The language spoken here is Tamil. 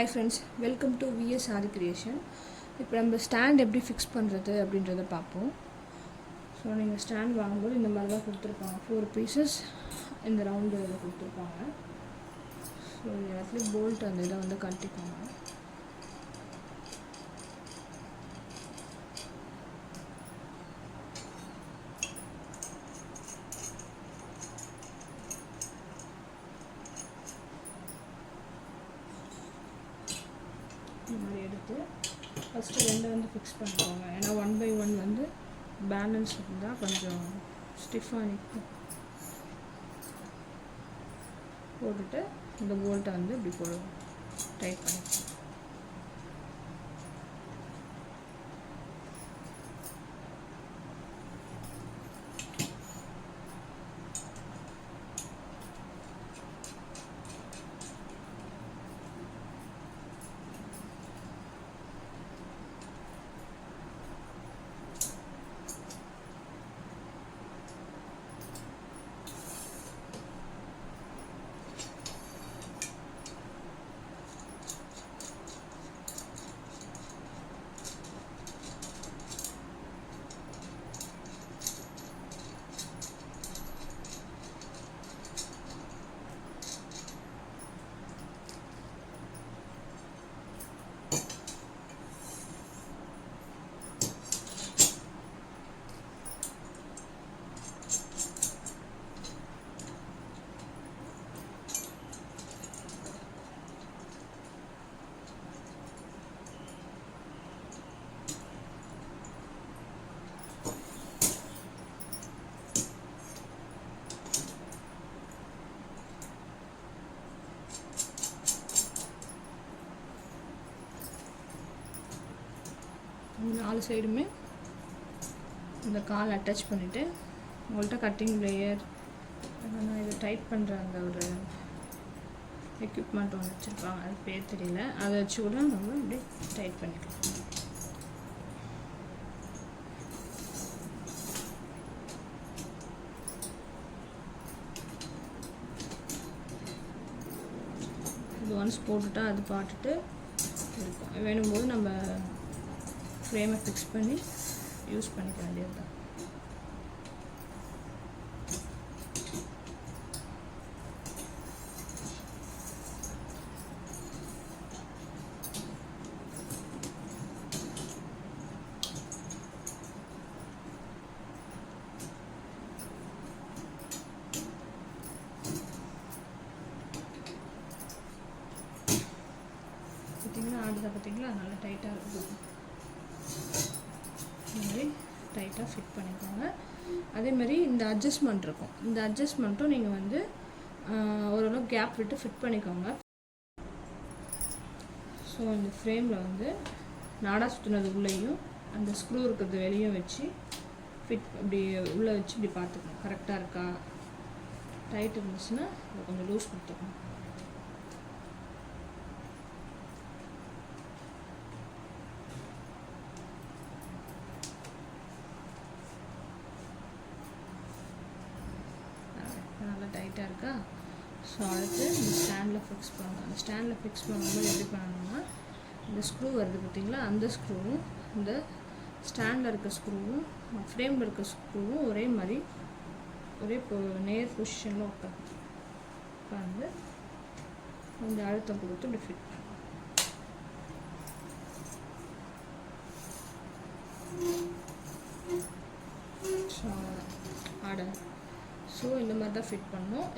Hi friends, welcome to VS Aadhi creation. இப்போ நம்ம ஸ்டாண்ட் எப்படி ஃபிக்ஸ் பண்ணுறது அப்படின்றத பார்ப்போம். ஸோ நீங்கள் ஸ்டாண்ட் வாங்கும்போது இந்த மாதிரி தான் கொடுத்துருப்பாங்க. 4 பீசஸ் இந்த ரவுண்டு இதில் கொடுத்துருப்பாங்க. ஸோ இது இடத்துல போல்ட் அந்த இதை வந்து கட்டிக்கோங்க. இந்த மாதிரி எடுத்து ஃபஸ்ட்டு 2 வந்து ஃபிக்ஸ் பண்ணிக்கோங்க. ஏன்னா 1 by 1 வந்து பேலன்ஸ் இருந்தால் கொஞ்சம் ஸ்டிஃபாக நிற்கும். போட்டுட்டு இந்த போல்ட்டை வந்து இப்படி போடுவோம், டைட் பண்ணிக்கலாம். நாலு சைடுமே இந்த கால் அட்டாச் பண்ணிவிட்டு உங்கள்கிட்ட கட்டிங் பிளேயர் நான் இதை டைட் பண்ணுற அந்த ஒரு எக்யூப்மெண்ட் ஒன்று வச்சுருப்பாங்க, அது பேர் தெரியல, அதை வச்சு கூட நம்ம இப்படி டைட் பண்ணிக்கலாம். இது ஒன்ஸ் போட்டுட்டா அது பாட்டுட்டு இருக்கும். வேணும்போது நம்ம ஃப்ரேமை ஃபிக்ஸ் பண்ணி யூஸ் பண்ணிக்க வேண்டியது தான். பார்த்தீங்கன்னா ஆடுதான், பார்த்தீங்களா, நல்லா டைட்டாக இருக்கும். இந்த மாதிரி டைட்டாக ஃபிட் பண்ணிக்கோங்க. அதேமாதிரி இந்த அட்ஜஸ்ட்மெண்ட் இருக்கும், இந்த அட்ஜஸ்ட்மெண்ட்டும் நீங்கள் வந்து ஓரளவு கேப் விட்டு ஃபிட் பண்ணிக்கோங்க. ஸோ இந்த ஃப்ரேமில் வந்து நாடா சுற்றுனது உள்ளேயும் அந்த ஸ்க்ரூ இருக்கிறது வெளியும் வச்சு ஃபிட் இப்படி உள்ளே வச்சு இப்படி பார்த்துக்கணும் கரெக்டாக இருக்கா. டைட் இருந்துச்சுன்னா அதை கொஞ்சம் லூஸ் கொடுத்துக்கணும். நல்லா டைட்டாக இருக்கா. ஸோ அடுத்து இந்த ஸ்டாண்டில் ஃபிக்ஸ் பண்ணணும். அந்த ஸ்டாண்டில் ஃபிக்ஸ் பண்ணும்போது எப்படி பண்ணணும்னா, இந்த ஸ்க்ரூ வருது பார்த்தீங்களா, அந்த ஸ்க்ரூவும் இந்த ஸ்டாண்டில் இருக்க ஸ்க்ரூவும் ஃப்ரேமில் இருக்க ஸ்க்ரூவும் ஒரே மாதிரி ஒரே நேர் பொசிஷனில் உட்காந்து கொஞ்சம் அழுத்தம் கொடுத்து இப்படி ஃபிட் பண்ணணும். ஸோ ஆடை ஸோ இந்த மாதிரி தான் ஃபிட் பண்ணணும்.